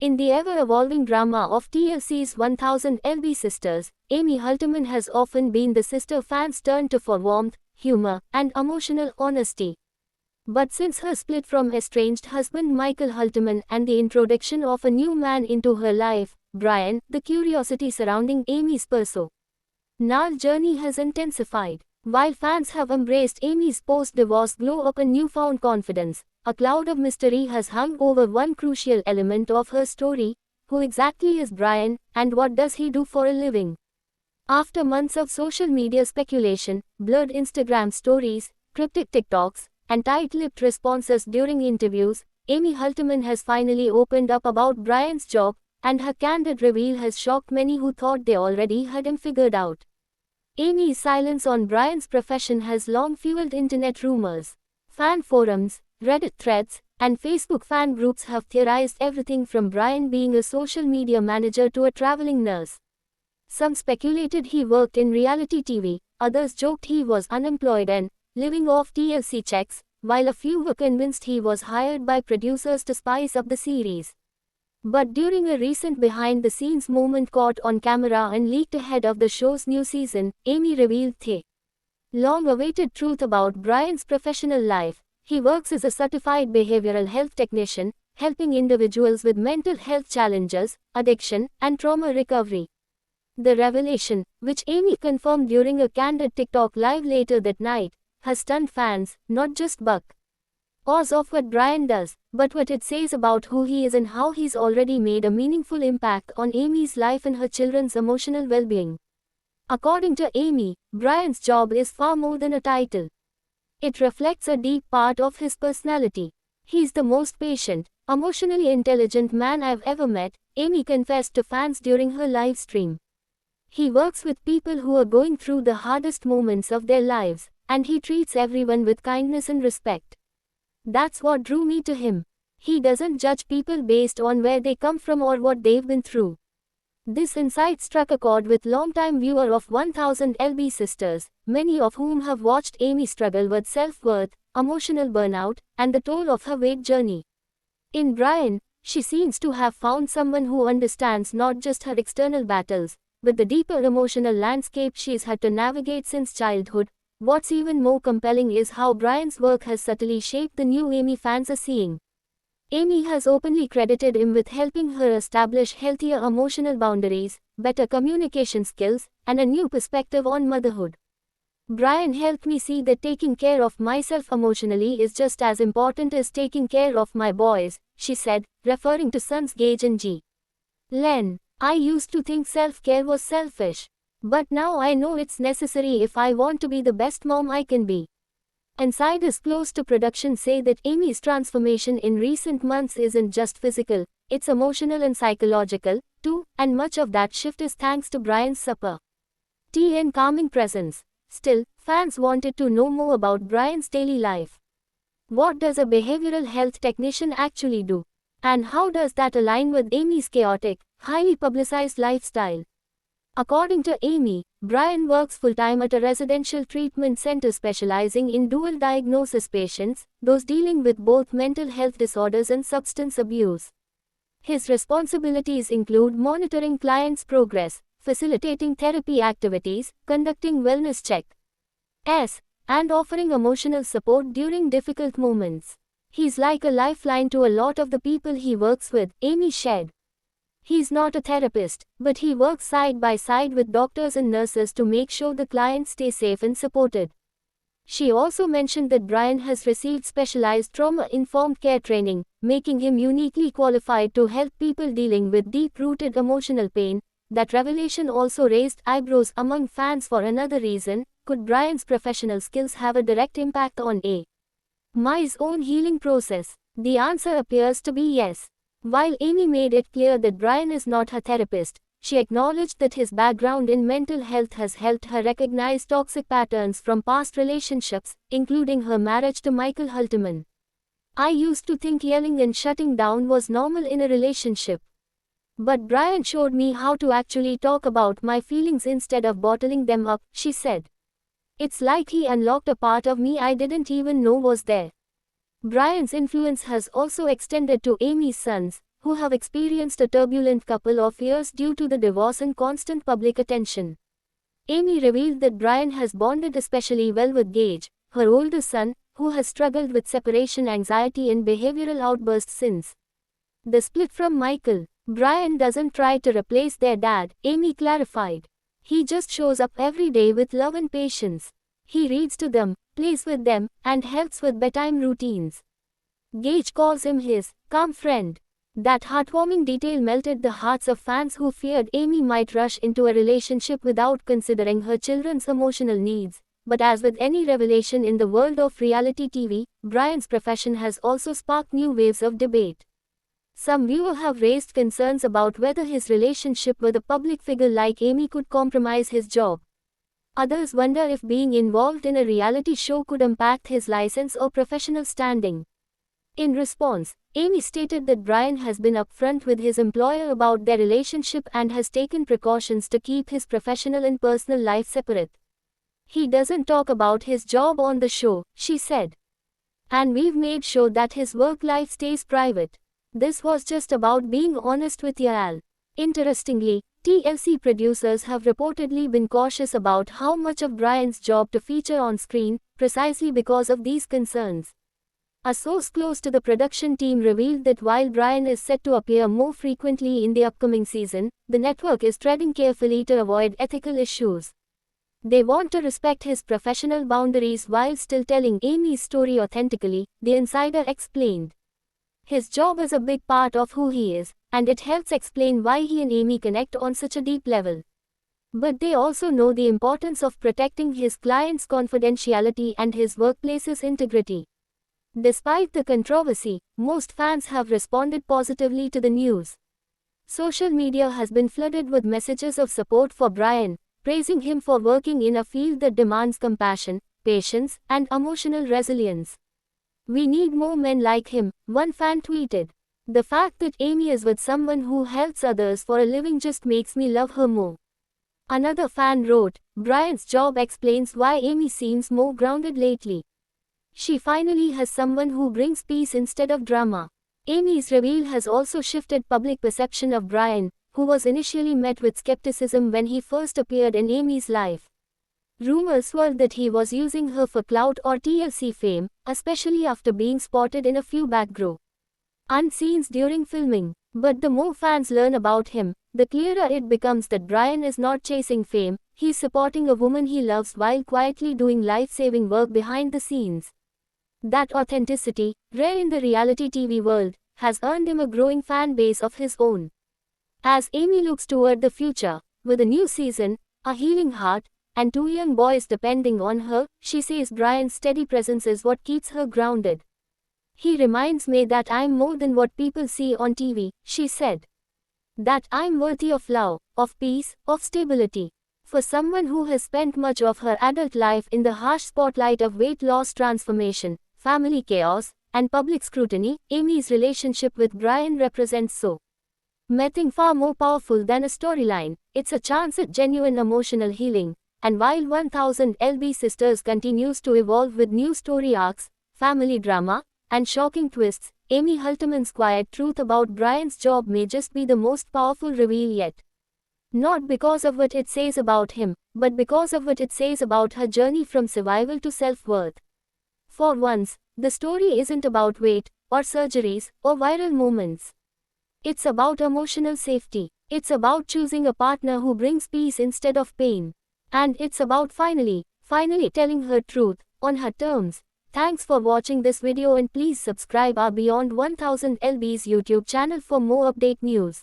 In the ever-evolving drama of TLC's 1000 Sisters, Amy Halterman has often been the sister fans turn to for warmth, humor, and emotional honesty. But since her split from estranged husband Michael Halterman and the introduction of a new man into her life, Brian, the curiosity surrounding Amy's personal journey has intensified. While fans have embraced Amy's post-divorce glow-up and newfound confidence, a cloud of mystery has hung over one crucial element of her story: who exactly is Brian, and what does he do for a living? After months of social media speculation, blurred Instagram stories, cryptic TikToks, and tight-lipped responses during interviews, Amy Halterman has finally opened up about Brian's job, and her candid reveal has shocked many who thought they already had him figured out. Amy's silence on Brian's profession has long fueled internet rumors. Fan forums, Reddit threads, and Facebook fan groups have theorized everything from Brian being a social media manager to a traveling nurse. Some speculated he worked in reality TV, others joked he was unemployed and living off TLC checks, while a few were convinced he was hired by producers to spice up the series. But during a recent behind-the-scenes moment caught on camera and leaked ahead of the show's new season, Amy revealed the long-awaited truth about Brian's professional life. He works as a certified behavioral health technician, helping individuals with mental health challenges, addiction, and trauma recovery. The revelation, which Amy confirmed during a candid TikTok live later that night, has stunned fans, not just because of what Brian does, but what it says about who he is and how he's already made a meaningful impact on Amy's life and her children's emotional well-being. According to Amy, Brian's job is far more than a title. It reflects a deep part of his personality. He's the most patient, emotionally intelligent man I've ever met, Amy confessed to fans during her live stream. He works with people who are going through the hardest moments of their lives, and he treats everyone with kindness and respect. That's what drew me to him. He doesn't judge people based on where they come from or what they've been through. This insight struck a chord with longtime viewer of 1000 Sisters, many of whom have watched Amy struggle with self-worth, emotional burnout, and the toll of her weight journey. In Brian, she seems to have found someone who understands not just her external battles, but the deeper emotional landscape she's had to navigate since childhood. What's even more compelling is how Brian's work has subtly shaped the new Amy fans are seeing. Amy has openly credited him with helping her establish healthier emotional boundaries, better communication skills, and a new perspective on motherhood. Brian helped me see that taking care of myself emotionally is just as important as taking care of my boys, she said, referring to sons Gage and G. Len. I used to think self-care was selfish. But now I know it's necessary if I want to be the best mom I can be. Insiders close to production say that Amy's transformation in recent months isn't just physical, it's emotional and psychological, too, and much of that shift is thanks to Brian's super tea and calming presence. Still, fans wanted to know more about Brian's daily life. What does a behavioral health technician actually do? And how does that align with Amy's chaotic, highly publicized lifestyle? According to Amy, Brian works full-time at a residential treatment center specializing in dual diagnosis patients, those dealing with both mental health disorders and substance abuse. His responsibilities include monitoring clients' progress, facilitating therapy activities, conducting wellness checks, and offering emotional support during difficult moments. He's like a lifeline to a lot of the people he works with, Amy shared. He's not a therapist, but he works side by side with doctors and nurses to make sure the clients stay safe and supported. She also mentioned that Brian has received specialized trauma-informed care training, making him uniquely qualified to help people dealing with deep-rooted emotional pain. That revelation also raised eyebrows among fans for another reason. Could Brian's professional skills have a direct impact on Amy's own healing process? The answer appears to be yes. While Amy made it clear that Brian is not her therapist, she acknowledged that his background in mental health has helped her recognize toxic patterns from past relationships, including her marriage to Michael Halterman. I used to think yelling and shutting down was normal in a relationship. But Brian showed me how to actually talk about my feelings instead of bottling them up, she said. It's like he unlocked a part of me I didn't even know was there. Brian's influence has also extended to Amy's sons, who have experienced a turbulent couple of years due to the divorce and constant public attention. Amy revealed that Brian has bonded especially well with Gage, her older son, who has struggled with separation anxiety and behavioral outbursts since the split from Michael. Brian doesn't try to replace their dad, Amy clarified. He just shows up every day with love and patience. He reads to them, plays with them, and helps with bedtime routines. Gage calls him his calm friend. That heartwarming detail melted the hearts of fans who feared Amy might rush into a relationship without considering her children's emotional needs. But as with any revelation in the world of reality TV, Brian's profession has also sparked new waves of debate. Some viewers have raised concerns about whether his relationship with a public figure like Amy could compromise his job. Others wonder if being involved in a reality show could impact his license or professional standing. In response, Amy stated that Brian has been upfront with his employer about their relationship and has taken precautions to keep his professional and personal life separate. He doesn't talk about his job on the show, she said. And we've made sure that his work life stays private. This was just about being honest with y'all. Interestingly, TLC producers have reportedly been cautious about how much of Brian's job to feature on screen, precisely because of these concerns. A source close to the production team revealed that while Brian is set to appear more frequently in the upcoming season, the network is treading carefully to avoid ethical issues. They want to respect his professional boundaries while still telling Amy's story authentically, the insider explained. His job is a big part of who he is, and it helps explain why he and Amy connect on such a deep level. But they also know the importance of protecting his clients' confidentiality and his workplace's integrity. Despite the controversy, most fans have responded positively to the news. Social media has been flooded with messages of support for Brian, praising him for working in a field that demands compassion, patience, and emotional resilience. "We need more men like him," one fan tweeted. "The fact that Amy is with someone who helps others for a living just makes me love her more." Another fan wrote, "Brian's job explains why Amy seems more grounded lately. She finally has someone who brings peace instead of drama." Amy's reveal has also shifted public perception of Brian, who was initially met with skepticism when he first appeared in Amy's life. Rumors swirled that he was using her for clout or TLC fame, especially after being spotted in a few background scenes during filming. But the more fans learn about him, the clearer it becomes that Brian is not chasing fame, he's supporting a woman he loves while quietly doing life-saving work behind the scenes. That authenticity, rare in the reality TV world, has earned him a growing fan base of his own. As Amy looks toward the future, with a new season, a healing heart, and 2 young boys depending on her, she says Brian's steady presence is what keeps her grounded. "He reminds me that I'm more than what people see on TV," she said. "That I'm worthy of love, of peace, of stability." For someone who has spent much of her adult life in the harsh spotlight of weight loss transformation, family chaos, and public scrutiny, Amy's relationship with Brian represents something far more powerful than a storyline. It's a chance at genuine emotional healing. And while 1000 LB Sisters continues to evolve with new story arcs, family drama, and shocking twists, Amy Halterman's quiet truth about Brian's job may just be the most powerful reveal yet. Not because of what it says about him, but because of what it says about her journey from survival to self-worth. For once, the story isn't about weight, or surgeries, or viral moments. It's about emotional safety. It's about choosing a partner who brings peace instead of pain. And it's about finally telling her truth, on her terms. Thanks for watching this video and please subscribe our Beyond 1000 LB's YouTube channel for more update news.